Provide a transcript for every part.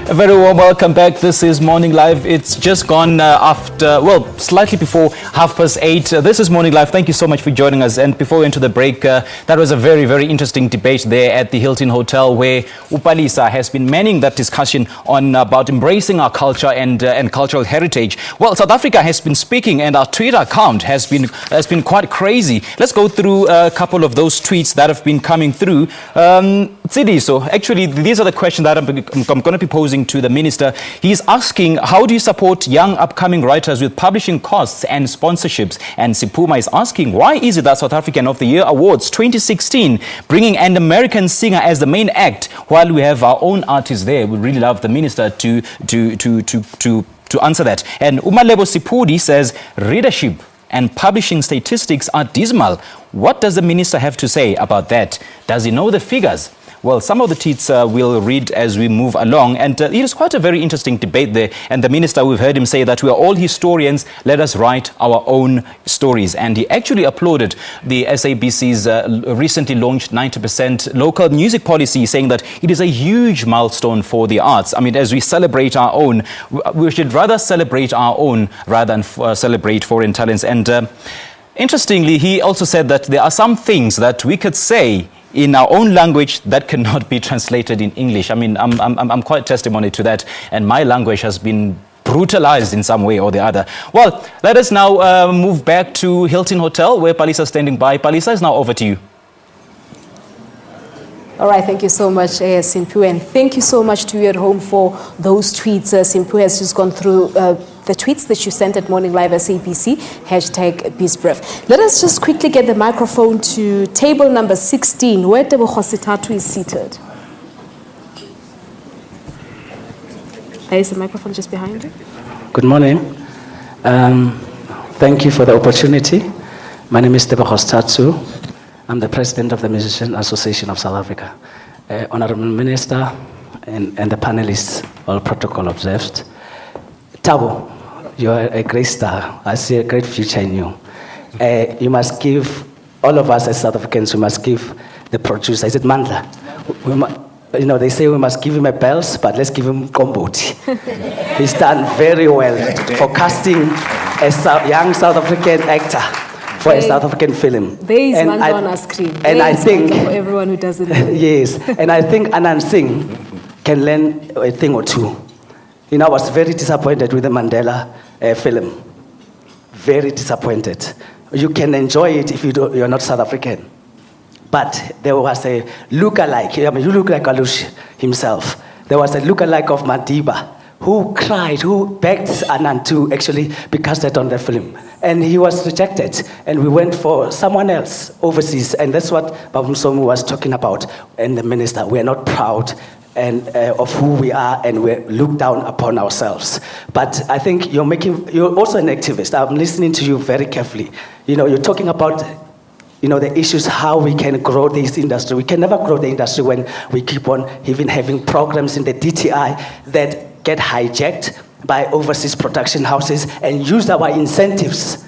A very warm welcome back. This is Morning Live. It's just gone slightly before 8:30. This is Morning Live. Thank you so much for joining us. And before we enter the break, that was a very, very interesting debate there at the Hilton Hotel, where Palesa has been manning that discussion on about embracing our culture and cultural heritage. Well, South Africa has been speaking, and our Twitter account has been quite crazy. Let's go through a couple of those tweets that have been coming through. So actually, these are the questions that I'm going to be posing to the minister. He's asking, how do you support young upcoming writers with publishing costs and sponsorships? And Sipuma is asking, why is it that South African of the Year Awards 2016 bringing an American singer as the main act while we have our own artists there? We really love the minister to answer that. And Umalebo Sipudi says, readership and publishing statistics are dismal. What does the minister have to say about that? Does he know the figures? Well, some of the tweets we'll read as we move along, and it is quite a very interesting debate there. And the minister, we've heard him say that we are all historians, let us write our own stories. And he actually applauded the SABC's recently launched 90% local music policy, saying that it is a huge milestone for the arts. I mean, as we celebrate our own, we should rather celebrate our own rather than celebrate foreign talents. And interestingly, he also said that there are some things that we could say in our own language that cannot be translated in English. I mean, I'm quite testimony to that, and my language has been brutalized in some way or the other. Well, let us now move back to Hilton Hotel, where Palesa is standing by. Palesa, is now over to you. All right, thank you so much, Simpu, and thank you so much to you at home for those tweets. Simpu has just gone through the tweets that you sent at Morning Live SABC, #BizBrief. Let us just quickly get the microphone to table number 16, where Thabo Rametsi is seated. There is the microphone just behind you. Good morning. Thank you for the opportunity. My name is Thabo Rametsi. I'm the president of the Musician Association of South Africa. Honorable Minister and the panelists, all protocol observed. Thabo, you are a great star. I see a great future in you. You must give, all of us as South Africans, we must give the producer, is it Mandla? They say we must give him a bells, but let's give him komboti. He's done very well for casting a young South African actor for a South African film. There is Mandla on our screen. And I think, for everyone who doesn't know. Yes, and I think Anand Singh can learn a thing or two. I was very disappointed with the Mandela film. Very disappointed. You can enjoy it if you're not South African. But there was a lookalike. I mean, you look like Alush himself. There was a lookalike of Madiba who cried, who begged Anand to actually be casted on the film. And he was rejected. And we went for someone else overseas. And that's what Babu Somu was talking about. And the minister, we are not proud of who we are, and we look down upon ourselves. But I think you're also an activist. I'm listening to you very carefully. You're talking about the issues, how we can grow this industry. We can never grow the industry when we keep on even having programs in the DTI that get hijacked by overseas production houses and use our incentives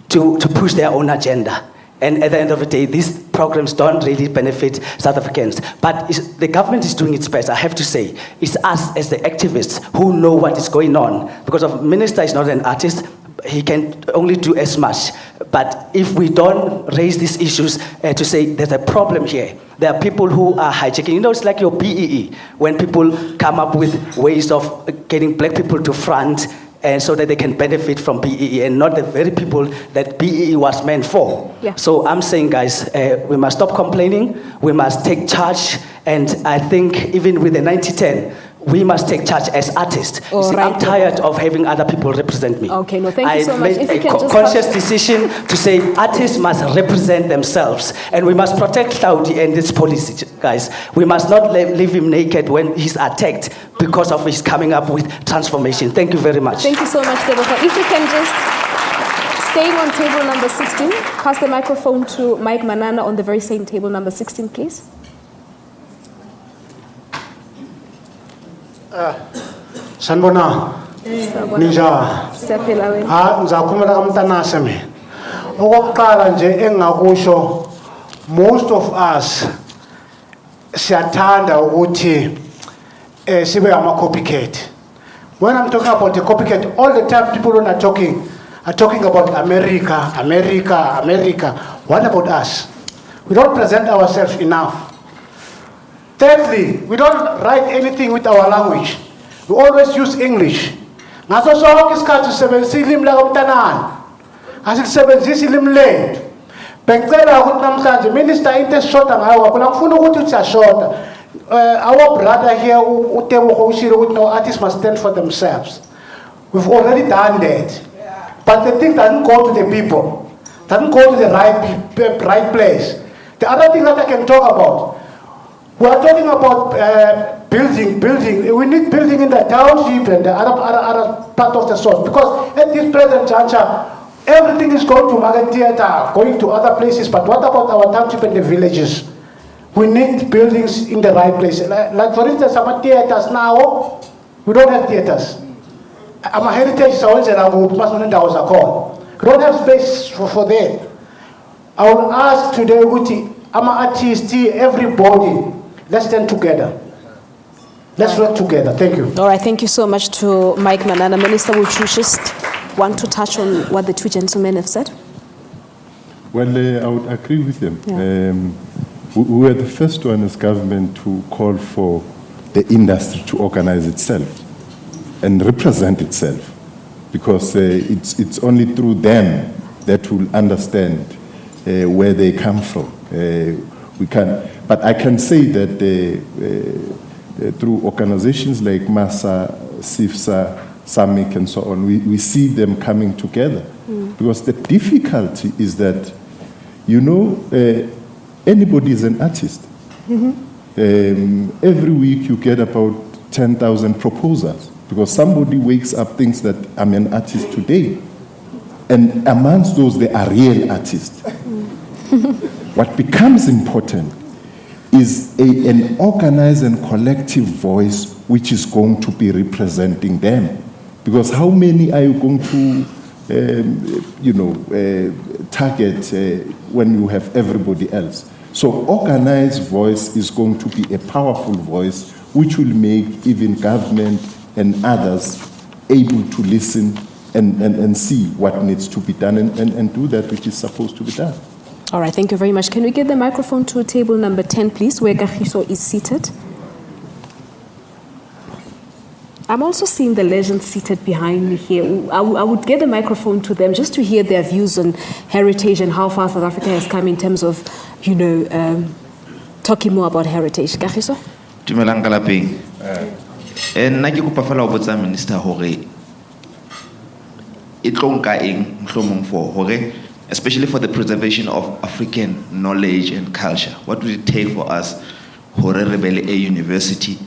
to push their own agenda. And at the end of the day, these programs don't really benefit South Africans. But the government is doing its best, I have to say. It's us as the activists who know what is going on. Because the minister is not an artist, he can only do as much. But if we don't raise these issues to say there's a problem here, there are people who are hijacking. It's like your BEE, when people come up with ways of getting black people to front and so that they can benefit from BEE and not the very people that BEE was meant for. Yeah. So I'm saying, guys, we must stop complaining. We must take charge. And I think even with the 90-10, we must take charge as artists. I'm tired of having other people represent me. Okay, no, thank you so much. I made a conscious decision to say artists must represent themselves. And we must protect Saudi and this policy, guys. We must not leave him naked when he's attacked because of his coming up with transformation. Thank you very much. Thank you so much, Thabo. If you can just, staying on table number 16, pass the microphone to Mike Manana on the very same table number 16, please. Sanbona, Ninja, Nzakumela Amtanasa me. Okokuqala nje engakusho, most of us siyathanda ukuthi sibe ama copycat. When I'm talking about the copycat, all the time people are talking about America, America, America. What about us? We don't present ourselves enough. Thirdly, we don't write anything with our language. We always use English. Ngaso sonke isikhathi sisebenzisa ilimi lakamntanana. Asisebenzisi ilimi lethu. Bengicela ukuthi namhlanje minister into esishoda ngayo kakhulu akufuna ukuthi siyashoda. Our brother here uTebogo ushilo ukuthi no artists must stand for themselves. We've already done that. But the thing doesn't go to the people. Doesn't go to the right place. The other thing that I can talk about, we are talking about building. We need building in the township and the other part of the source. Because at this present juncture, everything is going to market theater, going to other places. But what about our township and the villages? We need buildings in the right place. Like for instance, some theaters now, we don't have theaters. I'm a heritage sounds and I would pass on that was a call. We don't have space for that. I will ask today, Uti, I'm an artist, everybody, let's stand together. Let's work together. Thank you. All right, thank you so much to Mike Manana. Minister, would you just want to touch on what the two gentlemen have said? Well, I would agree with them. Yeah. We were the first one as government to call for the industry to organize itself and represent itself, because it's only through them that we'll understand where they come from. But I can say that through organizations like MASA, SIFSA, SAMIC, and so on, we see them coming together. Because the difficulty is that, anybody is an artist. Every week you get about 10,000 proposals, because somebody wakes up, thinks that I'm an artist today. And amongst those, they are real artists. What becomes important is an organized and collective voice which is going to be representing them. Because how many are you going to target when you have everybody else? So organized voice is going to be a powerful voice which will make even government and others able to listen and see what needs to be done and do that which is supposed to be done. All right, thank you very much. Can we get the microphone to table number 10, please, where Kagiso is seated? I'm also seeing the legends seated behind me here. I would get the microphone to them just to hear their views on heritage and how far South Africa has come in terms of, talking more about heritage. Kagiso? Dumelang ka lapeng. Nna ke kopa fela ho botsa minister hore e tlo nka eng mohlomong for hore, especially for the preservation of African knowledge and culture. What would it take for us hore re be le a university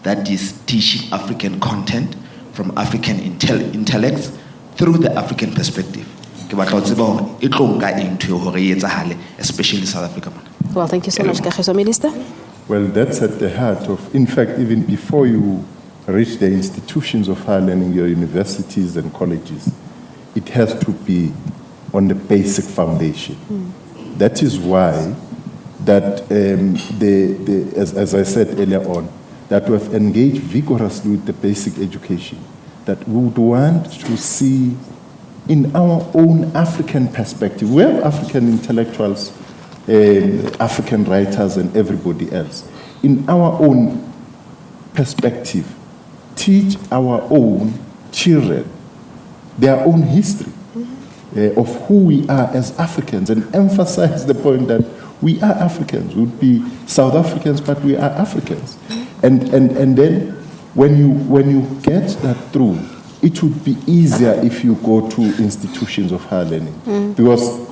that is teaching African content from African intellects through the African perspective? Ke batla ho tseba hore e tlo nka eng ntho hore e etsahale, especially South Africa. Well, thank you so much, Kagiso. Minister? Well, that's at the heart of, in fact, even before you reach the institutions of higher learning, your universities and colleges, it has to be on the basic foundation. That is why that as I said earlier on, that we have engaged vigorously with the basic education, that we would want to see in our own African perspective. We have African intellectuals, African writers and everybody else. In our own perspective, teach our own children their own history of who we are as Africans, and emphasize the point that we are Africans. We would be South Africans, but we are Africans. And then when you get that through, it would be easier if you go to institutions of higher learning. Because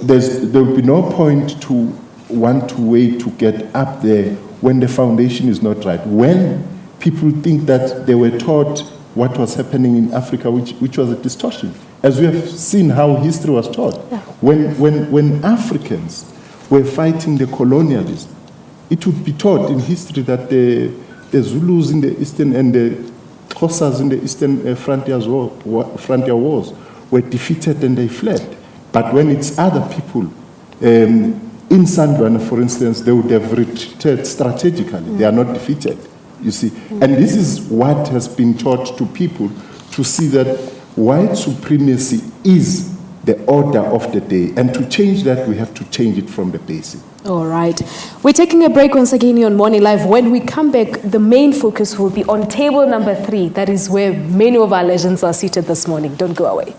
there will be no point to want to wait to get up there when the foundation is not right. When people think that they were taught what was happening in Africa, which was a distortion. As we have seen how history was taught. Yeah. When Africans were fighting the colonialists, it would be taught in history that the Zulus in the eastern and the Xhosas in the eastern frontier wars were defeated and they fled. But when it's other people, in Sandton, for instance, they would have retreated strategically. They are not defeated. you see. And this is what has been taught to people, to see that white supremacy is the order of the day. And to change that, we have to change it from the basic. All right. We're taking a break once again on Morning Live. When we come back, the main focus will be on table number 3. That is where many of our legends are seated this morning. Don't go away.